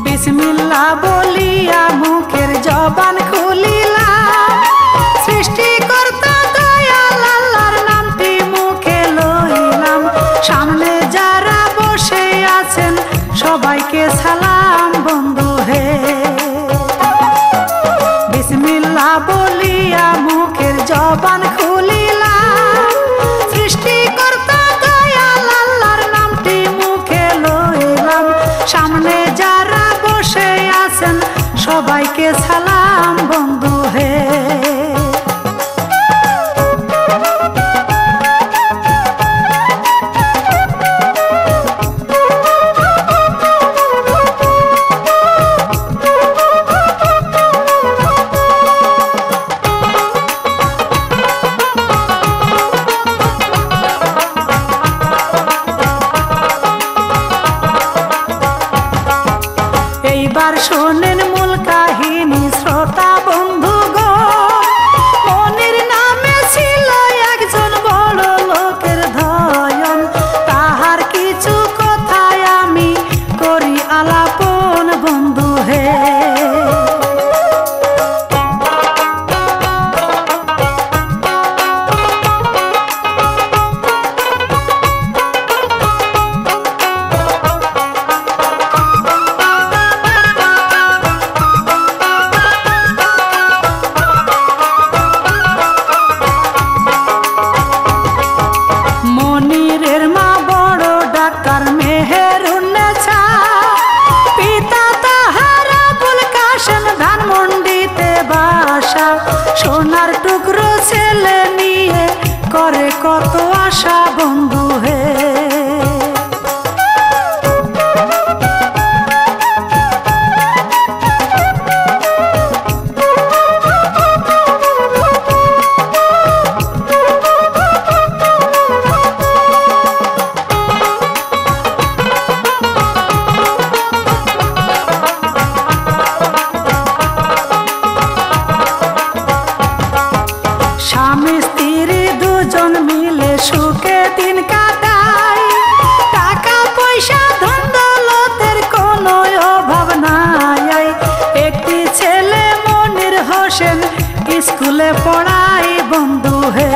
বিসমিল্লাহ বলিয়া মুখের জবান খুলিলাম, সৃষ্টিকর্তা দয়াল আল্লাহর নামটি মুখে লইলাম। সামনে যারা বসে আছেন সবাইকে সালাম বন্ধু হে। বিসমিল্লাহ বলিয়া মুখের জবান খুলিলাম, সৃষ্টিকর্তা দয়াল আল্লাহর নামটি মুখে লইলাম। সামনে যারা বসে আছেন সবাইকে সালাম বন্ধু হে। এইবার শোনেন মূল কাহিনী শ্রোতা বন্ধু গো। মনির নামে ছিল একজন বড় লোকের ধয়ন, তাহার কিছু কথায় আমি করি আলাপন বন্ধু হে। মনিরের মা বড় ডাক্তার মেহেরুন্নেছা, পিতা তাহার আবুল কাশেম ধানমন্ডিতে বাসা। সোনার টুকরো ছেলে নিয়ে করে কত আশা বন্ধু হে। স্বামী স্ত্রী দুজন মিলে সুখে দিন কাটায়, টাকা পয়সা ধন দৌলতের কোনো অভাব নাই। একটি ছেলে মনির হোসেন স্কুলে পড়াই বন্ধু হে।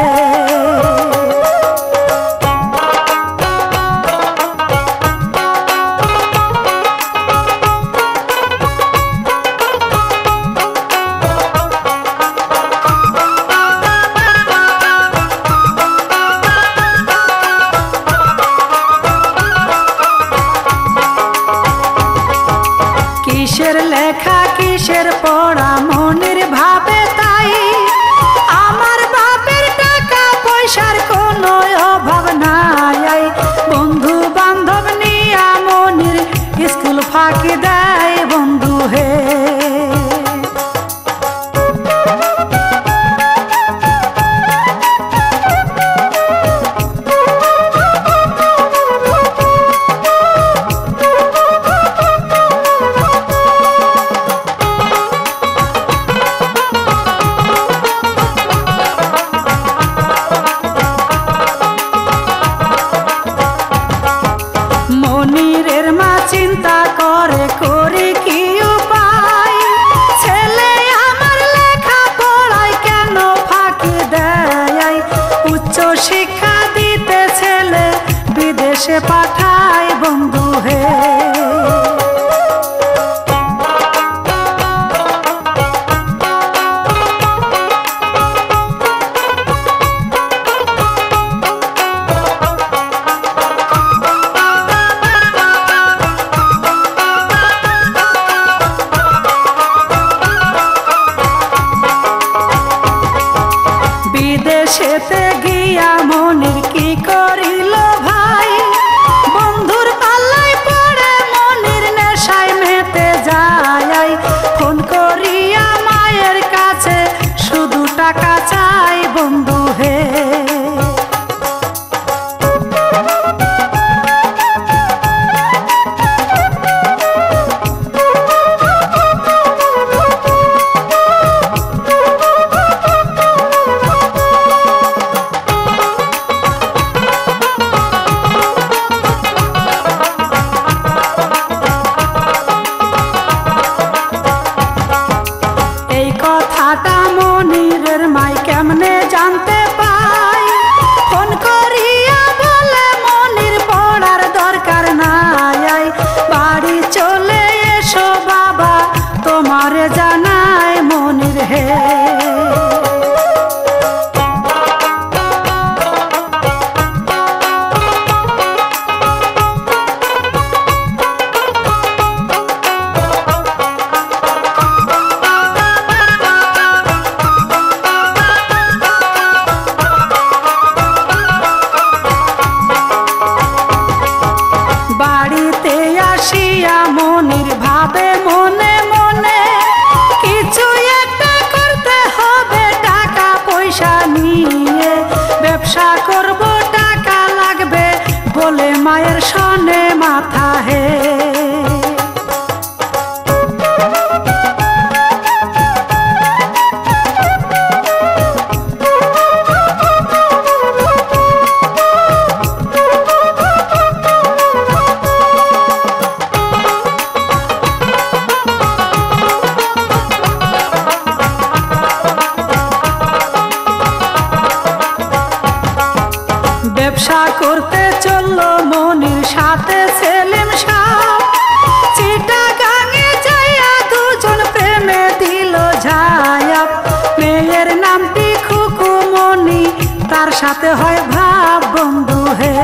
কিসের লেখা কিসের পড়া মনির ভাবে তাই, আমার বাপের টাকা পয়সার কোনো অভাব নাই। বন্ধু বান্ধব নিয়া মনির স্কুল ফাঁকি দেয় বন্ধু হে। মনিরের মা চিন্তা করে করি কি উপায়, ছেলে আমার লেখা পড়ায় কেন ফাঁকি দেয়। উচ্চ শিক্ষা দিতে ছেলে বিদেশে পাঠায় বন্ধু হে। বিদেশেতে গিয়া মনির কি করিল ভাই, বন্ধুর পাল্লায় পড়ে মনির নেশায় মেতে যায়। ফোন করিয়া মায়ের কাছে শুধু টাকা চাই বন্ধু হে। মায়ের সনে মাথা হে। ব্যবসা করতে চললো মনির সাথে সেলিম শাহ, চিটাগাঙে যাইয়া দুজন প্রেমে দিল ঝায়াপ। মেয়ের নামটি খুকু মনি, তার সাথে হয় ভাব বন্ধু হে।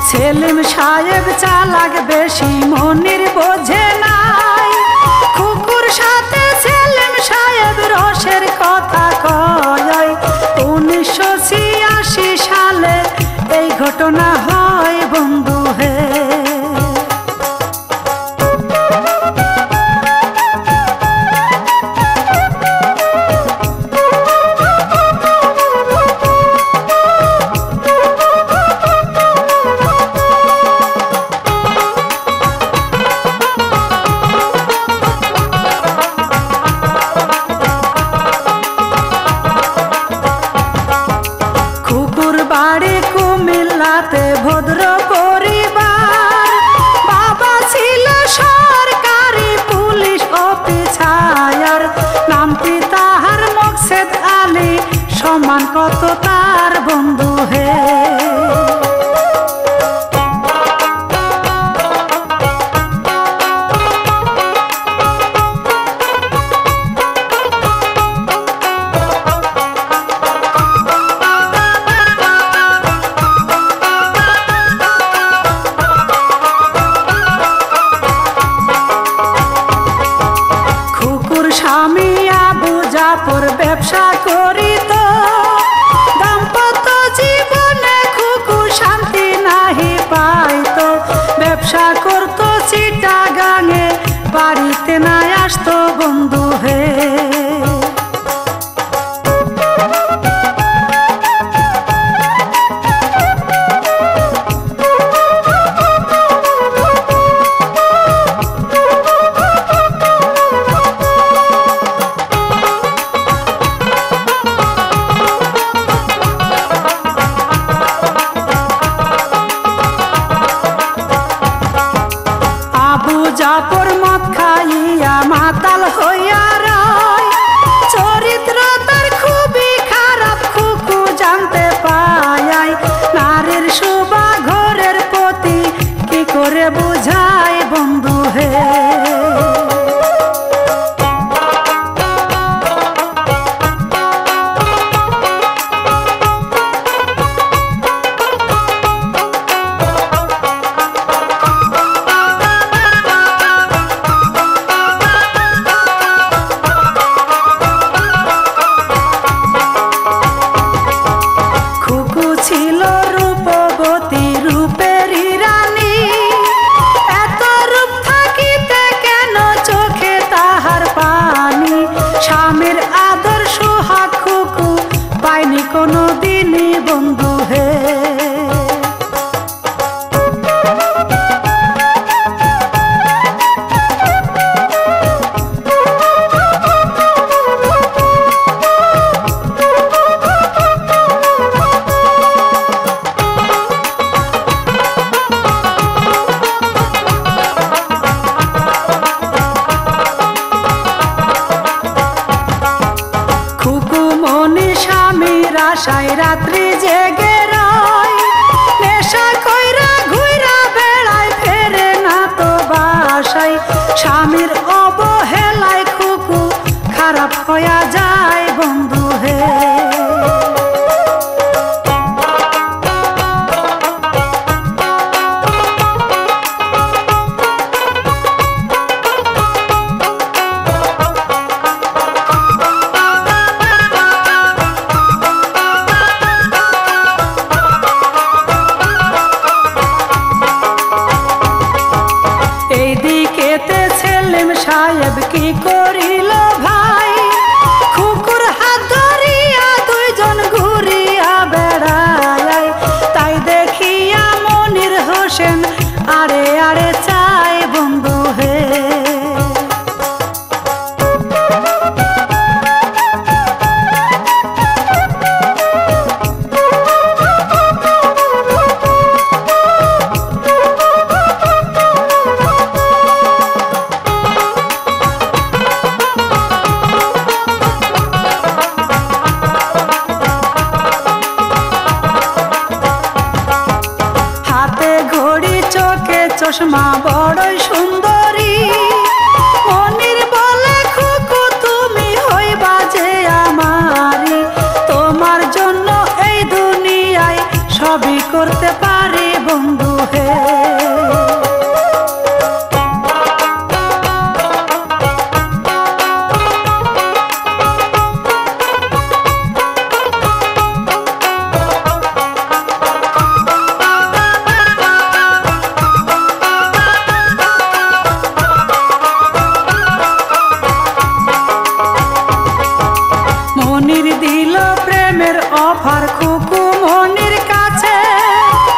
সেলিম সাহেব চালাক বেশি, মনির বোঝে নাই। খুকুর সাথে সেলিম সাহেব রসের কথা কয়। 1986 সালে এই ঘটনা হয় বন্ধু হে। বাড়ি কুমিল্লাতে ভদ্র পরিবার, বাবা ছিল সরকারি পুলিশ অফিসার। নামটি তাহার মকসেদ আলী, সম্মান কত তার বন্ধু হে। স্বামী আবু জাফর ব্যবসা করিত, দাম্পত্য জীবনে খুকু শান্তি নাহি পাইত। ব্যবসা করত চিটাগাঙে, বাড়িতে নাই আসতো বন্ধু হে। জাফর মদ খাইয়া মাতাল হইয়া রয়, চরিত্র তার খুবই খারাপ খুকু জানতে পায়। নারীর শোভা ঘরের প্রতি কি করে বুঝায় বন্ধু হে। সাহেব কি করিল ভাই, খুকুর হাত ধরিয়া দুইজন ঘুরিয়া বেড়ায়। তাই দেখিয়া মনির হোসেন আড়ে আড়ে চাই বন্ধু হে। চশমা বড়ই সুন্দরী, মনির বলে খুকু তুমি হইবা যে আমারি, তোমার জন্য এই দুনিয়ায় সবই করতে পারি বন্ধু হে। অফার খুকু মনির কাছে,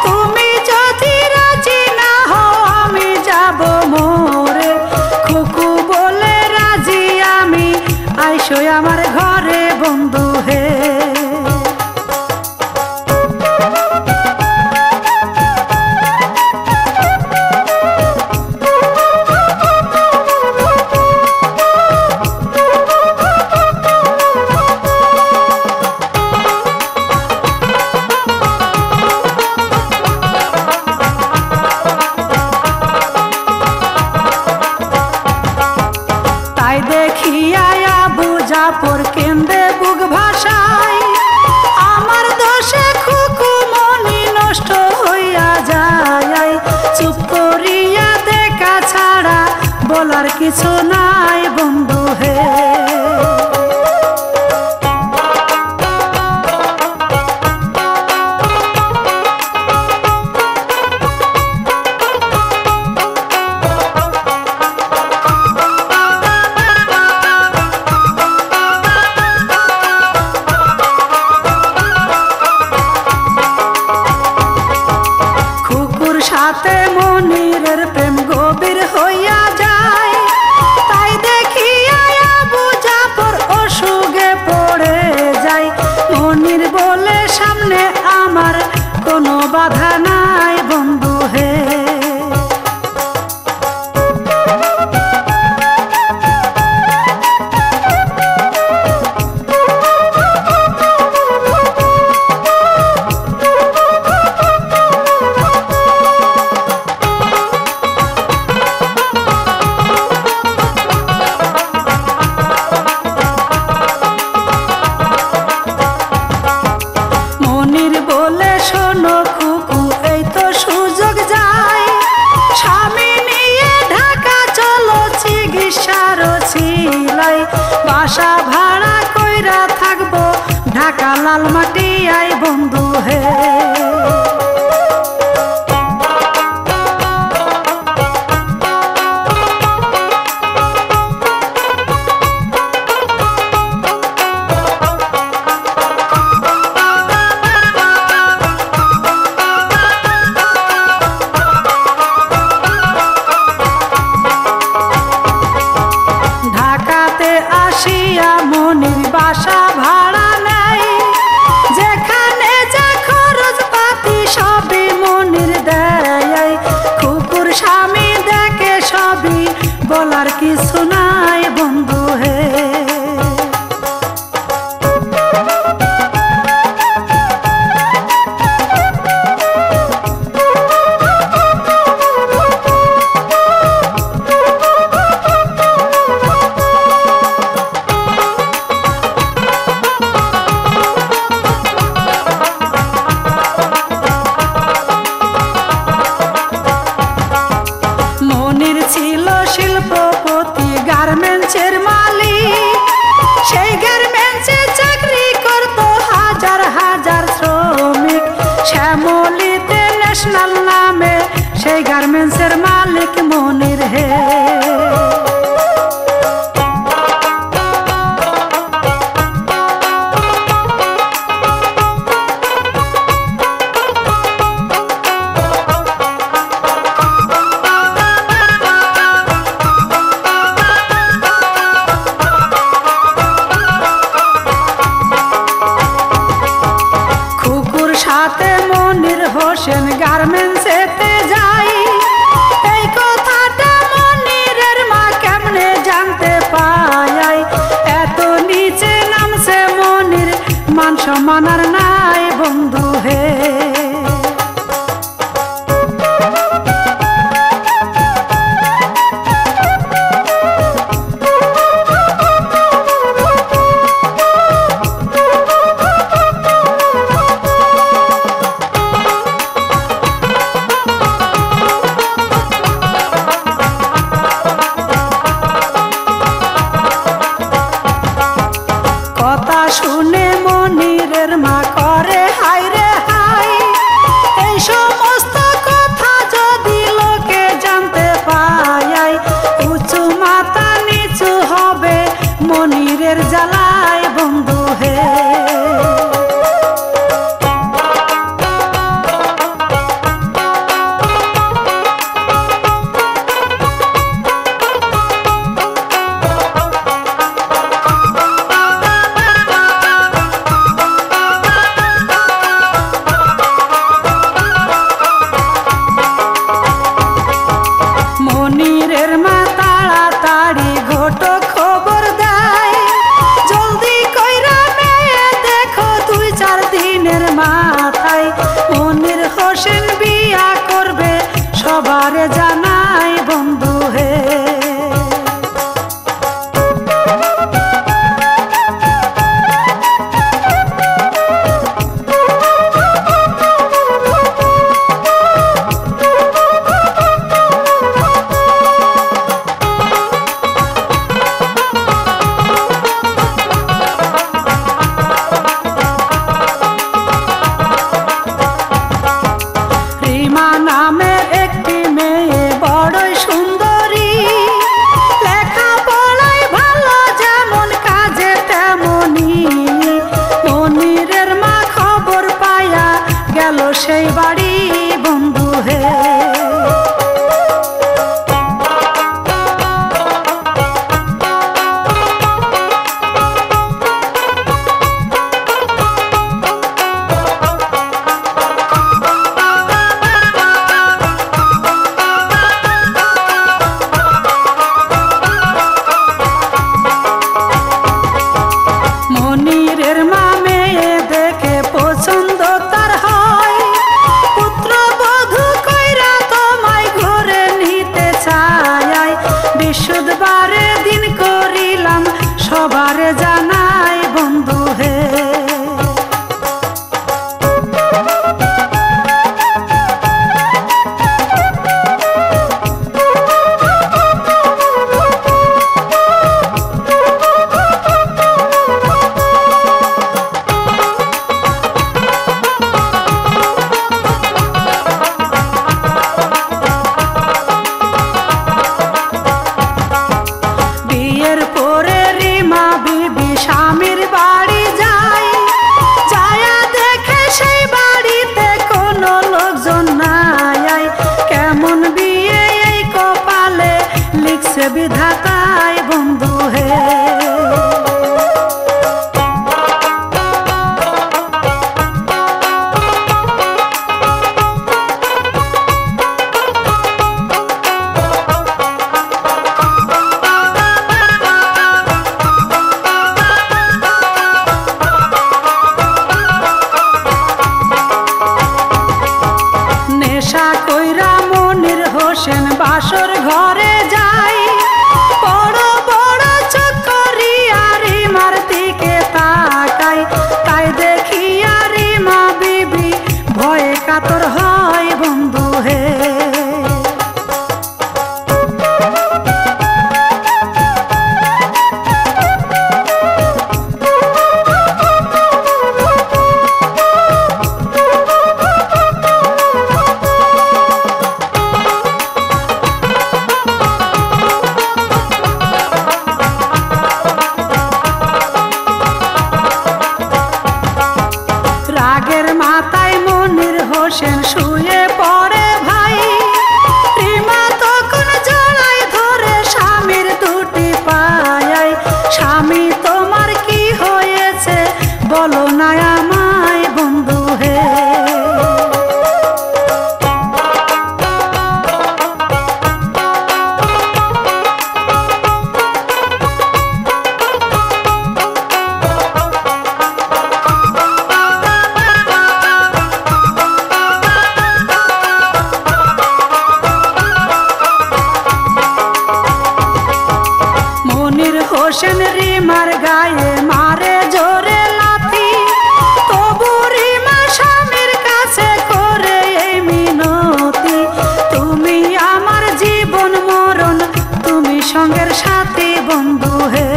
তুমি যদি রাজি না হও আমি যাব মোরে। খুকু বলে রাজি আমি, আইসো আমার ঘরে বন্ধু হে। জাফর কেন্দে বুক ভাষায়, আমার দোষে খুকু মনি নষ্ট হইয়া যায়। চুপ করিয়া দেখা ছাড়া বলার কিছু নাই বন্ধু হে। সাথে মনিরের প্রেম গভীর হইয়া যায়, তাই দেখিয়া আবু জাফর অসুখে পড়ে যায়। মনির বলে সামনে আমার কোনো বাধা নাই বন্ধু হে। বলে শোনো খুকু এই তো সুযোগ যায়, স্বামী নিয়ে ঢাকা চলো চিকিৎসার ছিলাই। বাসা ভাড়া কইরা থাকবো ঢাকা লালমাটিয়ায় বন্ধু হে। মনির বাসা ভাড়া নেই, যেখানে যা খরচ পাতি সবই মনির দেয়। খুকুর স্বামী দেখে সবই, বলার কিছু নাই বন্ধু হে। ছিল শিল্পপতি গার্মেন্টসের মালিক, সেই গার্মেন্টসে চাকরি করত হাজার হাজার শ্রমিক। শ্যামলীতে ন্যাশনাল নামে সেই গার্মেন্টসের মালিক মনির হে। মনিরের মা তাড়াতাড়ি ঘটক খবর দেয়, জলদি কইরা মেয়ে দেখো 2-4 দিনের মাথায় মনির হোসেন বিয়া করবে, সবারে জানাই বন্ধু হে। সেই বাড়ি বন্ধু হে। মনিরের মা মেয়ে দেখে পছন্দ তার হয়, বৃহস্পতিবারে দিন করিলাম সবারে জানাই বন্ধু হে। পরে রিমা বিবি স্বামীর বাড়ি যায়, যায়া দেখে সেই বাড়িতে কোনো লোকজন নাই। কেমন বিয়ে এই কপালে লিখছে বিধাতায় বন্ধু হে। কইরা মনির হোসেন বাসর ঘরে যায়, বড় বড় চোখ করিয়া রিমার দিকে তাকায়, তাই দেখিয়া রিমা বিবি ভয়ে কাতর হয় বন্ধু হে। রাগের মাথায় মনির হোসেন শুয়ে পড়ে ভাই, রিমা তখন জড়াই ধরে স্বামীর দুটি পায়। স্বামী তোমার কি হয়েছে বলো না আমায় বন্ধু হে। মনির হোসেন রিমার গায়ে মারে জোরে লাথি, তবু রিমা স্বামীর কাছে করে এই মিনতি, তুমি আমার জীবন মরণ, তুমি সঙ্গের সাথী বন্ধু হে।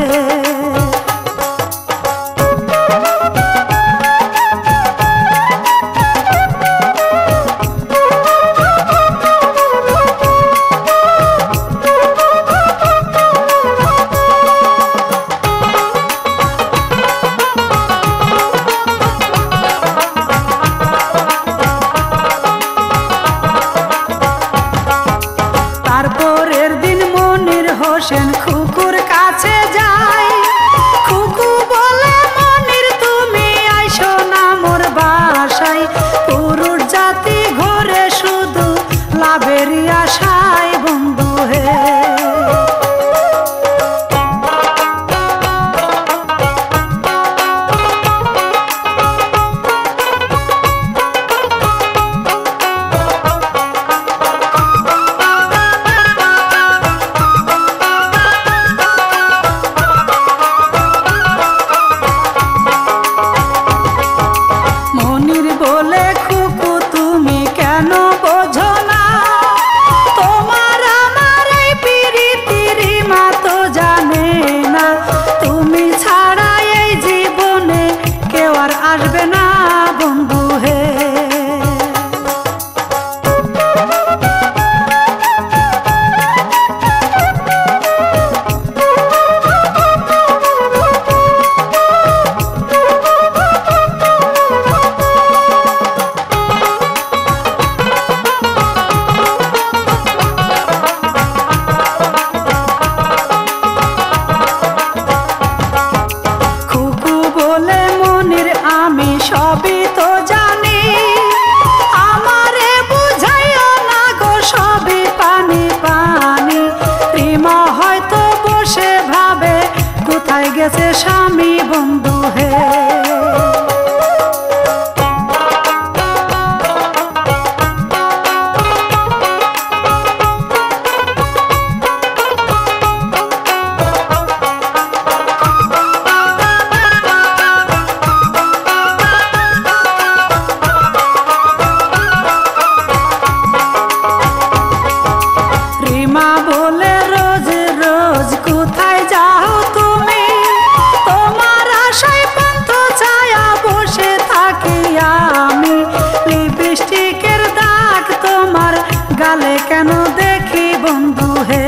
তারপরের দিন মনির হোসেন খুকুর কাছে যায়, খুকু বলে মনির তুমি আইসো না মোর বাসায়, পুরুষ জাতি ঘরে শুধু লাভেরই আশায় বন্ধু হে। গেছে স্বামী বন্ধু হে। রিমা বলে রোজ রোজ কোথায় যাও তুমি, তোমার আশায় পান্থ ছায়া বসে থাকি আমি। লিপস্টিকের দাগ তোমার গালে কেন দেখি বন্ধু হে।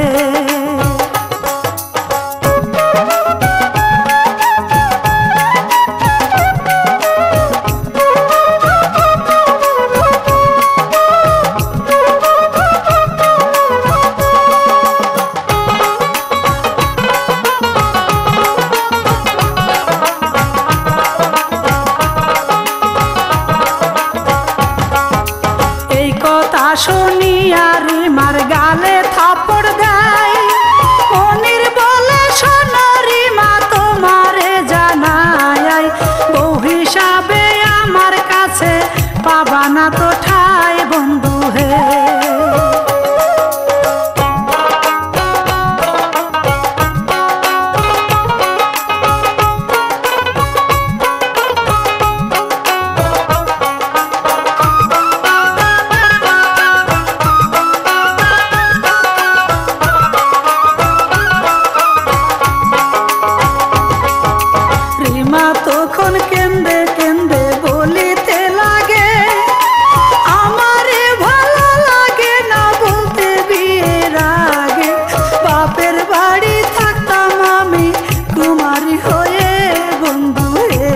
শুনিয়া রিমার গালে থাপড় দেয়, মনির বলে শোনো রিমা তোমারে জানাই, বউ হিসাবে আমার কাছে পাবা না তো ঠাই বন্ধু হে। তখন কেন্দে কেন্দে বলিতে লাগে, আমারে ভালো লাগে না বলতে বিয়ের আগে, বাপের বাড়ি থাকতাম আমি কুমারী হয়ে বন্ধু হে।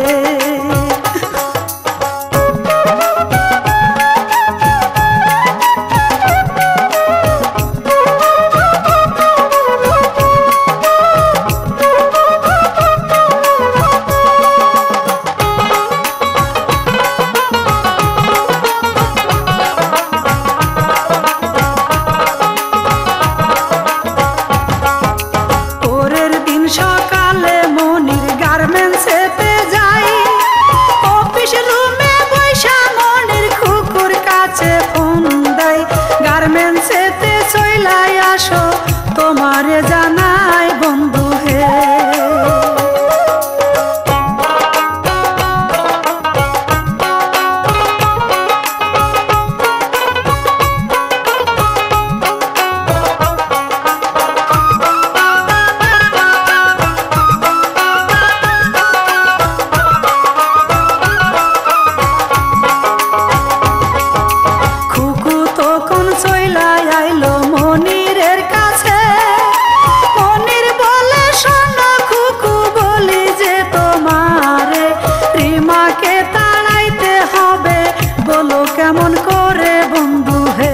সকালে মনির গার্মেন্টসেতে যাই, অফিস রুমে বৈশা মনির খুকুর কাছে ফোন দেয়, গার্মেন্টসেতে চইলাই আসো তোমারে জানাই বন্ধু হে। মনিরের কাছে মনির বলে শোনো খুকু বলি যে তোমারে রিমাকে তাড়াইতে হবে, বলো কেমন করে বন্ধু হে।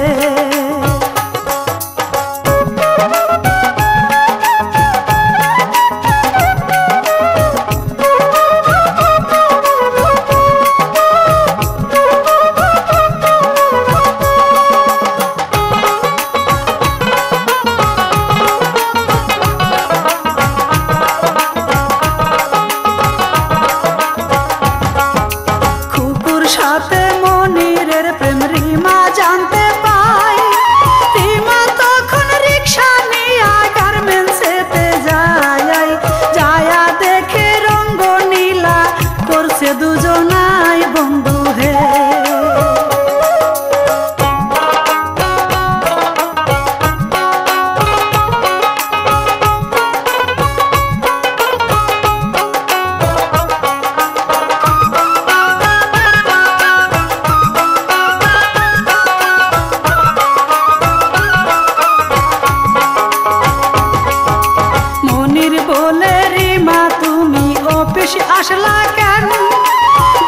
সাথে মনিরের প্রেম রিমা জানতে পায়, রিমা তখন রিক্সা নিয়ে গার্মেন্টসেতে যায়, যায়া দেখে রঙ্গ নীলা করছে দুজনাই বন্ধু হে। বলে রিমা তুমি অফিস আসলা কেন,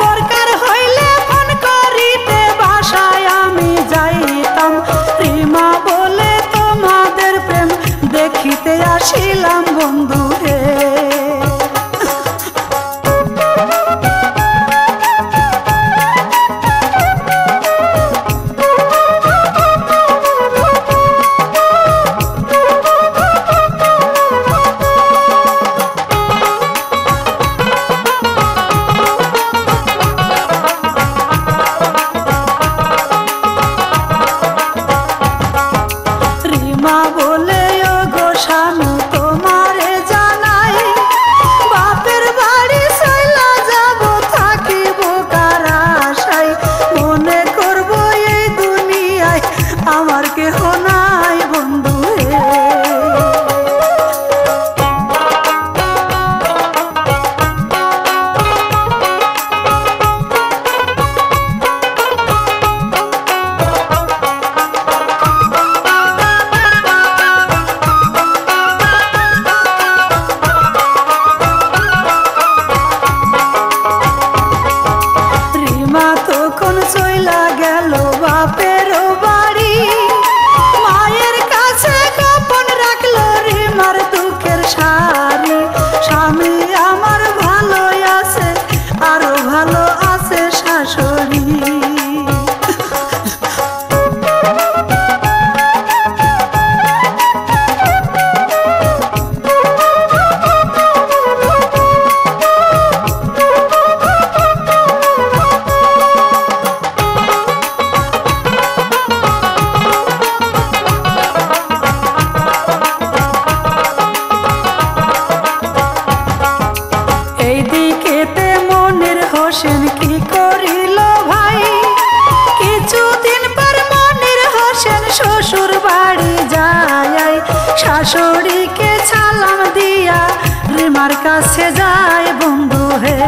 দরকার হইলে ফোন করিতে বাসায় আমি যাইতাম। রিমা বলে তোমাদের প্রেম দেখিতে আসিলাম বন্ধু হে। বলে ও গো স্বামী তোমারে জানাই, বাপের বাড়ি চইলা যাব থাকিব কার আশায়, মনে করব এই দুনিয়ায় আমার কেহ নাই বন্ধু হে। তখন চইলা গেল বাপের বাড়ি, মায়ের কাছে গোপন রাখলো রিমার দুঃখের সারি। স্বামী আমার ভালো আছে, আরো ভালো আছে শাশুড়ি। হোসেন কি করিল ভাই, কিছুদিন পর মনির হোসেন শ্বশুর বাড়ি যায়, শাশুড়িকে সালাম দিয়া রিমার কাছে যায় বন্ধু হে।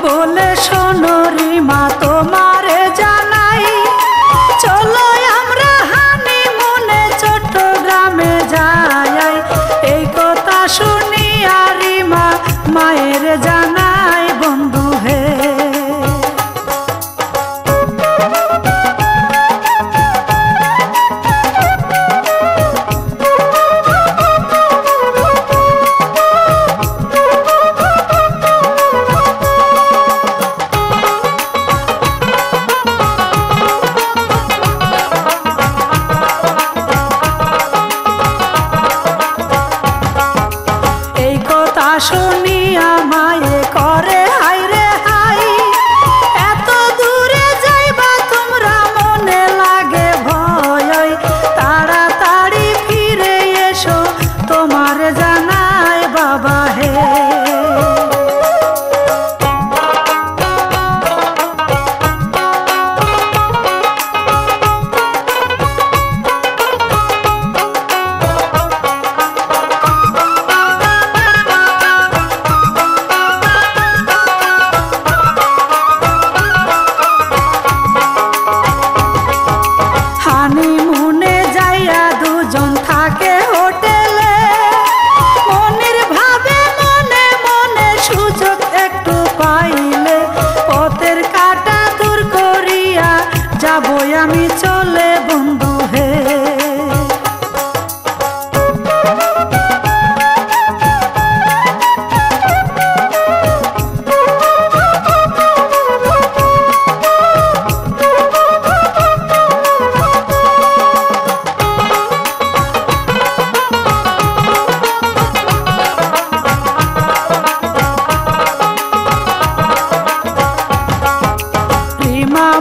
বলে শোনো রিমা তোমারে জানাই, চলো আমরা হানিমুনে চট্টগ্রামে যাই। এই কথা শুনিয়া রিমা মায়ের জানাই বন্ধু হে। শুনিয়া মায়ে করে হাই রে হাই, এত দূরে যাইবা তোমরা মনে লাগে ভয়, তাড়াতাড়ি ফিরে এসো তোমার জানাই বাবা হে। হানিমুনে যাইয়া দুজন থাকে হোটেলে, মনির ভাবে মনে মনে সুযোগ একটু পাইলে, পথের কাটা দূর করিয়া যাবো আমি চলে বন্ধু হে।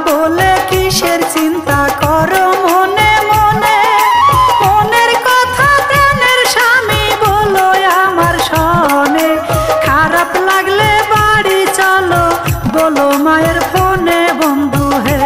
বলে কিসের চিন্তা করো মনে মনে, মনের কথা প্রাণের স্বামী বলো আমার শোনে, খারাপ লাগলে বাড়ি চলো বলো মায়ের ফোনে বন্ধু হে।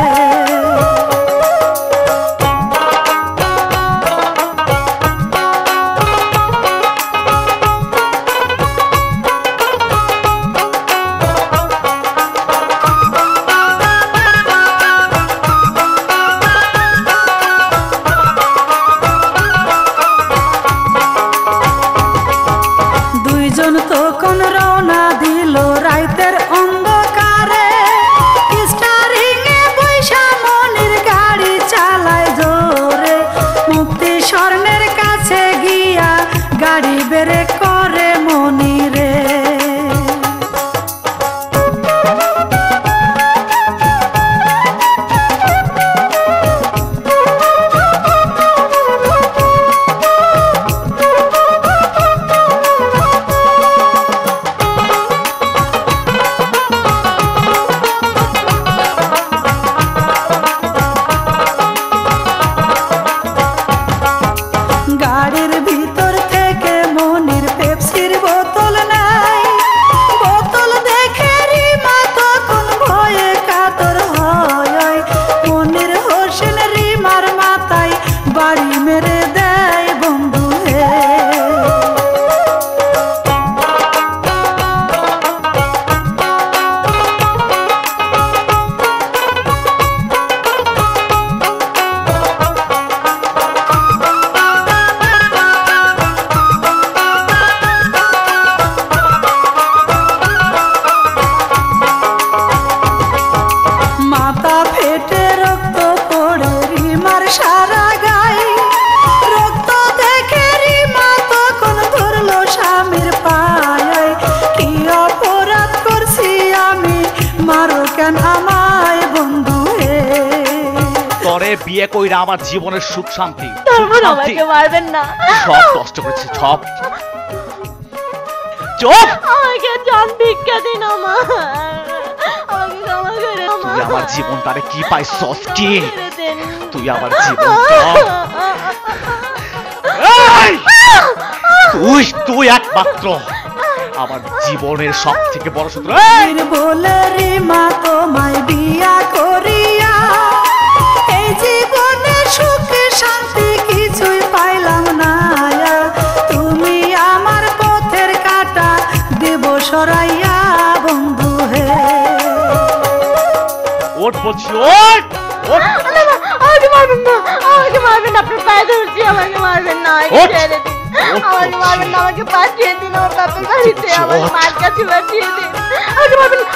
বিয়ে কইরা আমার জীবনের সুখ শান্তি আমাকে মারবেন না, সব কষ্ট করেছি, সব চুপ। আমাকে জান ভিক্ষা দিন, আমাকে ক্ষমা করে। তুই আমার জীবনটারে কি পাইছস? কি তুই আমার জীবন তুই একমাত্র আমার জীবনের সব থেকে বড় শত্রু। বলে রে মা তোমায় বিয়া করিয়া এই জীবনে সুখ শান্তি কিছুই পাইলাম না, তুমি আমার পথের কাটা দেব সরাইয়া বন্ধু হে। ওঠ বলছি, ওঠ ওঠ। আমাকে মারবেন না, আমাকে মারবেন না, আপনার পায়ে ধরছি, আমাকে মারবেন না, আমাকে ছেড়ে দিন, আমাকে মারবেন না, আমাকে পাঠিয়ে দিন ওর বাপের বাড়িতে, আমাকে মার কাছে পাঠিয়ে দিন, আমাকে মারবেন না।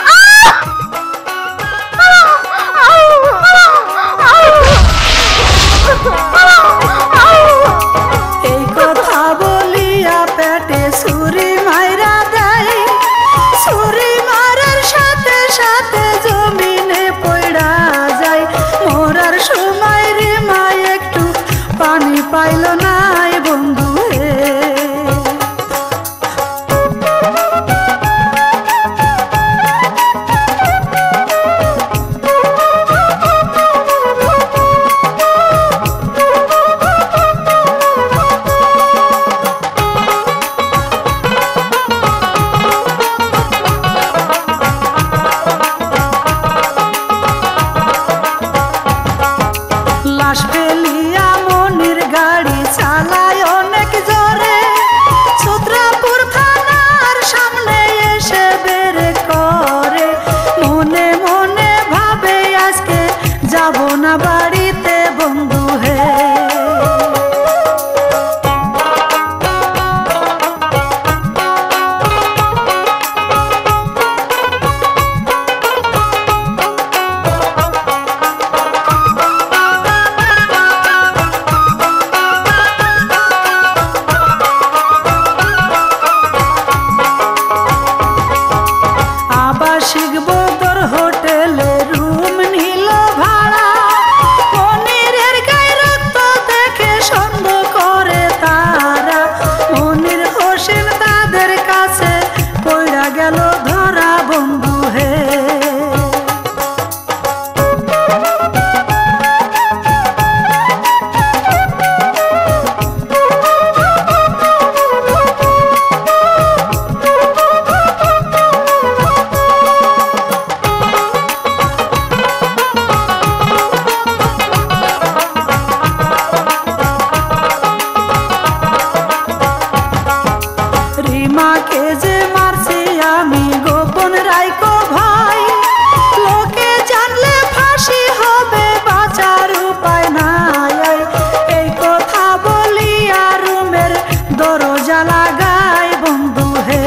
এই কথা বলিয়া পেটে ছুরি মাইরা দেয়, ছুরি মারার সাথে সাথে জমিনে পড়া যায়। মরার সময় রে মা একটু পানি পাইল নাই বন্ধু হে। লাশ ফেলিয়া মনির গাড়ি চালায় অনেক জোরে, সূত্রাপুর থানার সামনে এসে বের করে। মনে মনে ভাবে আজকে যাব না বাড়িতে বন্ধু হে। আবাসিক বদর হোটেলে রুম নিল ভাড়া, মনিরের গায়ে রক্ত দেখে সন্দেহ করে তারা। মনির হোসেন তাদের কাছে পড়া গেল ধরা বন্ধু হে। রিমাকে যে মারছি আমি গোপন রাইকো ভাই, লোকে জানলে ফাঁসি হবে, বাঁচার উপায় নাই। এই কথা বলিয়া রুমের দরজা লাগাই বন্ধু হে।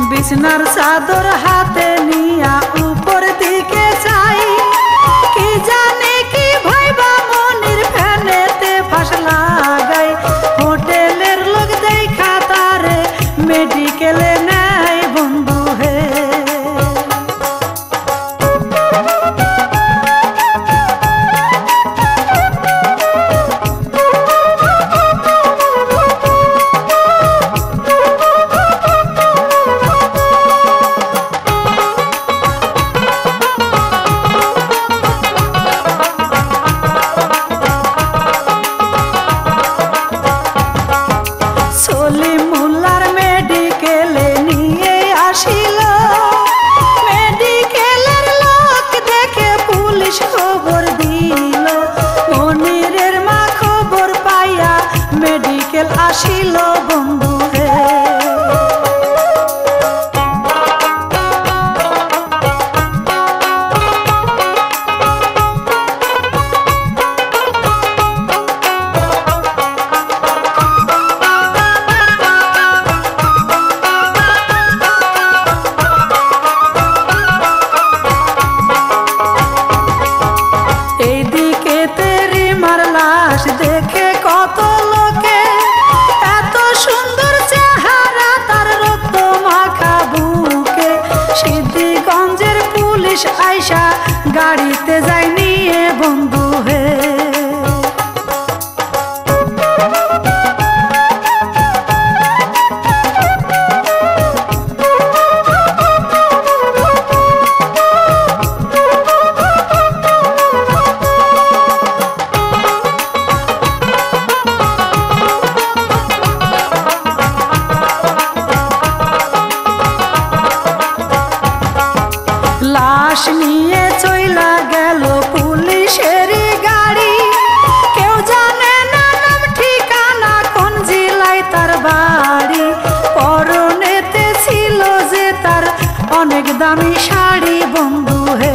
বিছনার চাদর হাতে নিয়া উপর দিকে চাই, কি জানে কি ভাইবা মনির ফ্যানেতে ফাঁস লাগাই। হোটেলের লোক দেখা তারে মেডিকেলে নেয় বন্ধু হে। সলিমুল্লার মেডিকেলে নিয়ে আসিল, মেডিকেলের লোক দেখে পুলিশ খবর দিল। মনিরের মা খবর পাইয়া মেডিকেল আসিল বন্ধু হে। গাড়িতে যাই নিয়ে বন্ধু হে। লাশ নিয়ে চইলা গেল পুলিশের গাড়ি, কেউ জানে না নাম ঠিকানা কোন জেলায় তার বাড়ি। পরনেতে ছিল যে তার অনেক দামি শাড়ি বন্ধু হে।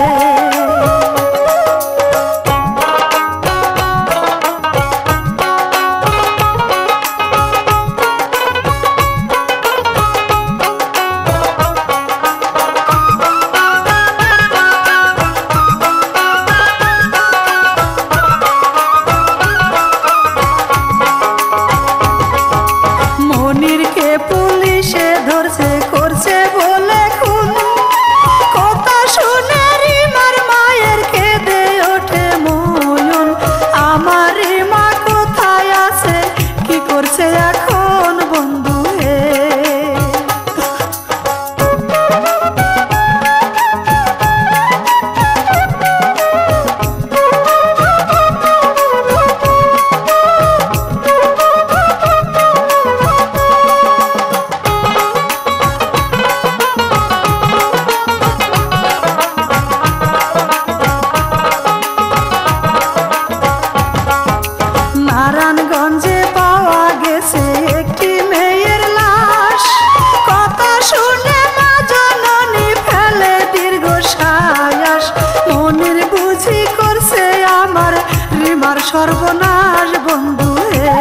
মনিরকে পুলিশে ধরছে করছে বলে খুন, কথা শুনে রিমার মায়ের কেঁদে ওঠে ময়ূন। আমার রিমা কোথায় আছে কি করছে এখন বন্ধু হে। নারায়ণগঞ্জে পাওয়া গেছে একটি মেয়ের লাশ, কথা শুনে মা জননী ফেলে দীর্ঘশ্বাস। মনির বুঝি করছে আমার রিমার সর্বনাশ বন্ধু হে।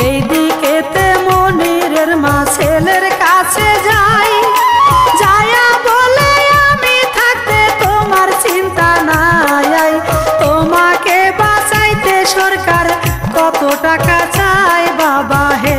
এইদিকেতে মনিরের মা ছেলের কাছে যায়, যায়া বলে আমি থাকতে তোমার চিন্তা নাই। তোমাকে বাঁচাইতে সরকার কত টাকা চায় বাবা হে।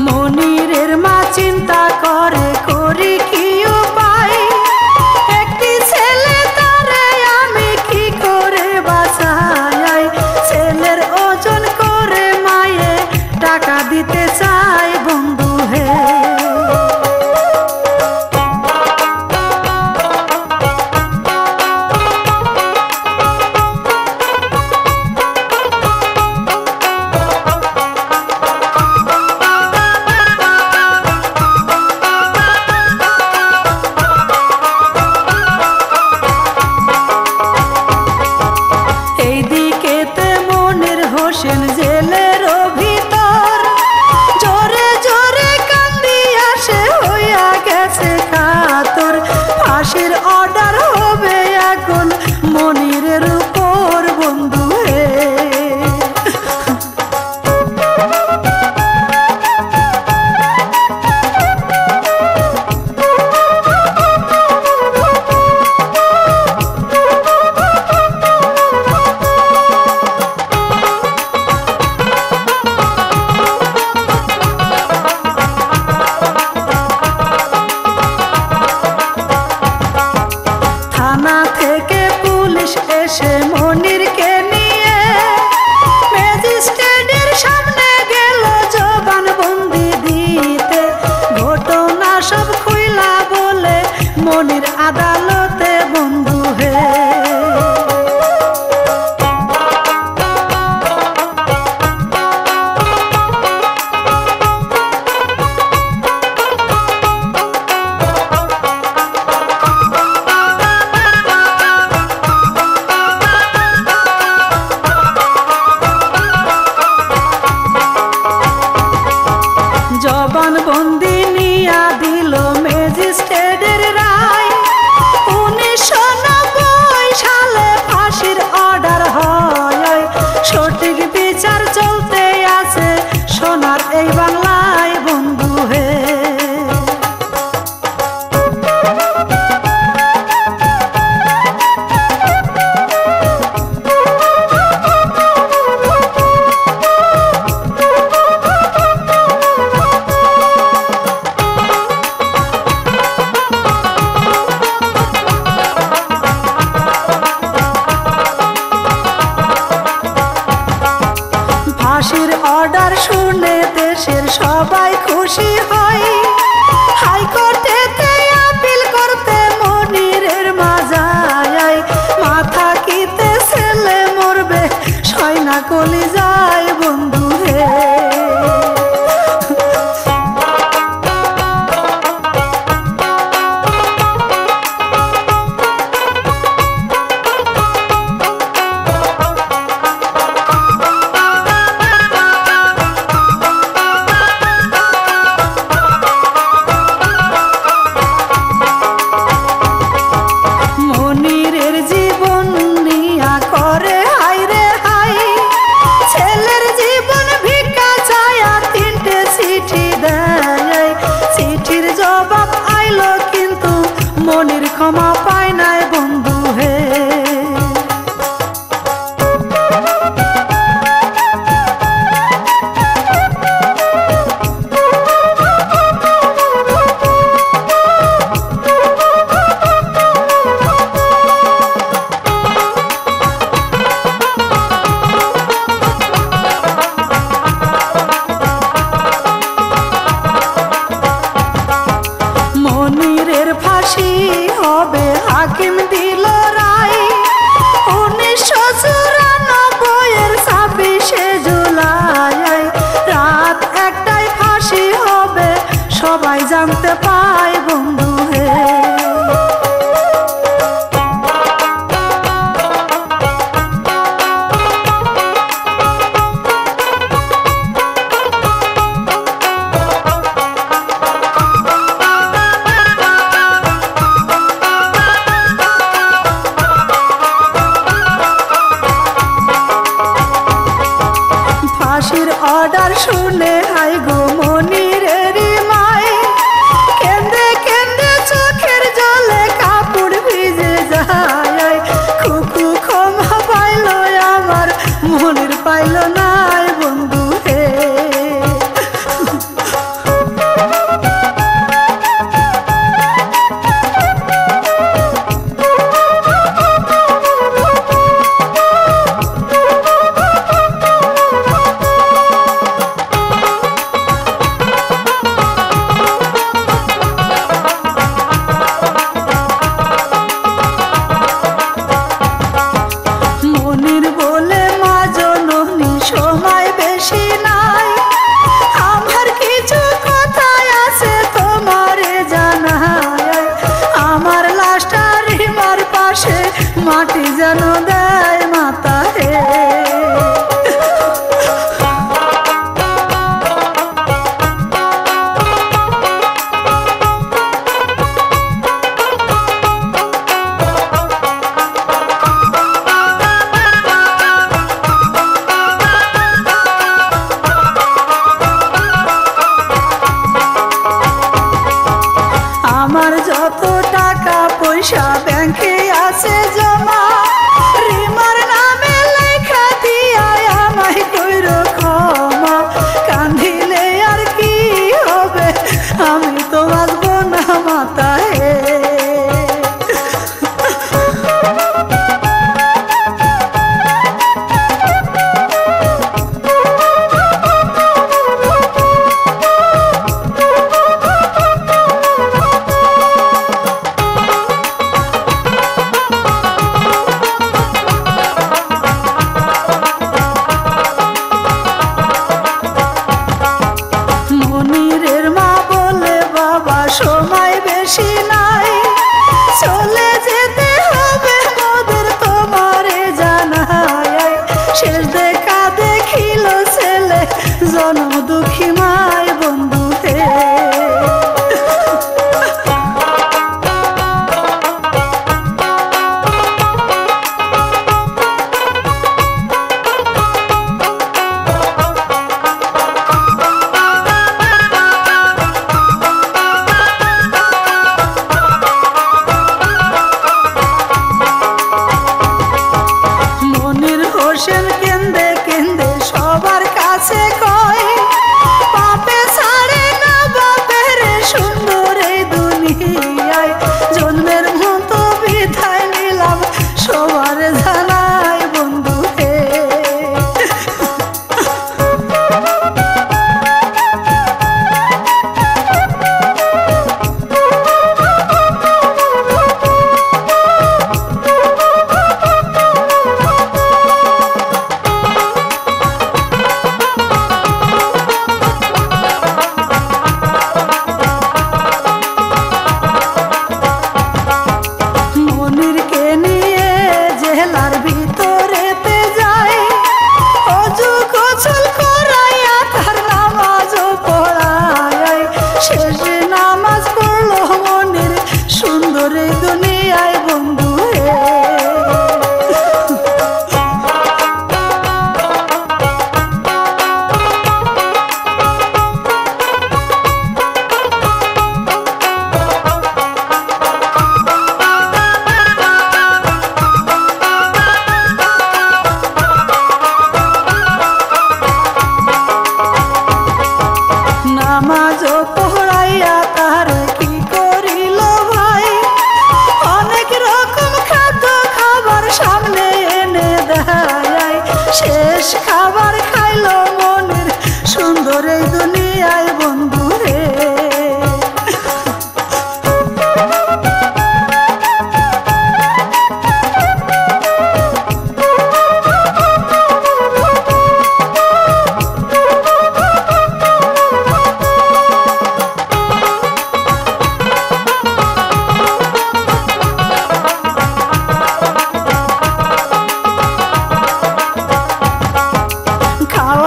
মনিরের মা চিন্তা করে করি কি উপায়, একটি ছেলে তারে আমি কি করে বাঁচাই। ছেলের ওজন করে মায়ে টাকা দিতে চাই বন্ধু হে। এইদিকেতে মনির হোসেন জেলের ভিতর, জোরে জোরে কান্দি আসে হইয়া গেছে কাতর। ফাঁসির অর্ডার হবে এখন মনিরের উপর বন্ধু হে। এই বাংলায় বন্ধু হে। ফাঁসির অর্ডার শুনে দেশের সবাই খুশি হয়, হাইকোর্টেতে আপিল করতে মনিরের মা যায়। মাথা কিতে ছেলে মরবে সয়না কলি যায় বন্ধু হে। মনিরের জীবন নিয়া করে হাইরে হাই, ছেলের জীবন ভিক্ষা চায়া তিনটে চিঠি দেয়। চিঠির জবাব আইলো কিন্তু মনির ক্ষমা পায় নাই বন্ধু হে। মনিরের ফাঁসি হবে হাকিম দিল রায় 1994-এর 26শে জুলাই। রাত একটায় ফাঁসি হবে সবাই জানতে পায় বন্ধু হে। ফাঁসির অর্ডার শুনে হাই গো মনিরের মাই, কেন্দে কেন্দে চোখের জলে কাপড় ভিজে যায়। খুকু ক্ষমা পাইল আমার মনির পাইল নাই বন্ধু হে। মনির বলে মা জননী সময় বেশি নাই, আমার কিছু কথা আছে তোমারে জানাই। আমার লাশটা রিমার পাশে মাটি যেন দেয় মাতা হে। আমার যত টাকা পয়সা ব্যাংকে আছে জমা, রিমার নামে লেখা দিয়া আমায় কইর ক্ষমা। কান্দিলে আর কি হবে আমি তো বাঁচব না মাতা হে। মনিরের মা বলে বাবা সময় বেশি নাই, চলে যেতে হবে মোদের তোমারে জানাই। শেষ দেখা দেখিল ছেলে জনম দুঃখী মায় বন্ধু হে।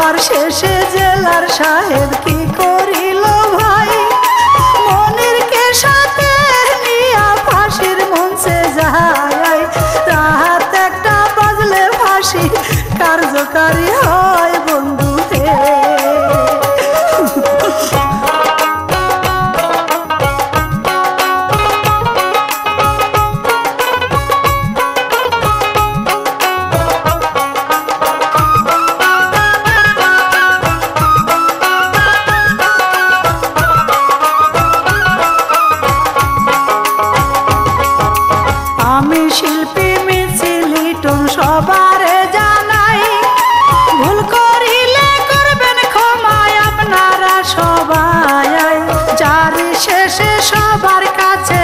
সবার শেষে জেলার সাহেব কি করিল ভাই, মনিরকে সাথে নিয়া ফাঁসির মঞ্চে যায়। রাত একটা বাজলে ফাঁসি কার্যকারী হয় বন্ধু হে। আমি শিল্পী মিছিলিটন সবারে জানাই, ভুল করিলে করবেন ক্ষমায় আপনারা সবাই। জারি শেষে সবার কাছে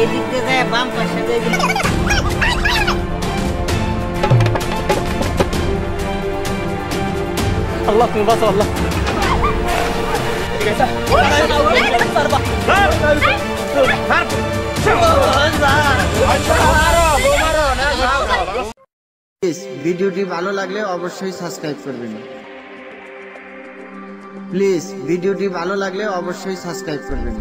এদিক দিয়ে যায় বাম পাশে আল্লাহ তুমি বাঁচাও আল্লাহ। ভিডিওটি ভালো লাগলে অবশ্যই সাবস্ক্রাইব করবেন। প্লিজ ভিডিওটি ভালো লাগলে অবশ্যই সাবস্ক্রাইব করবেন।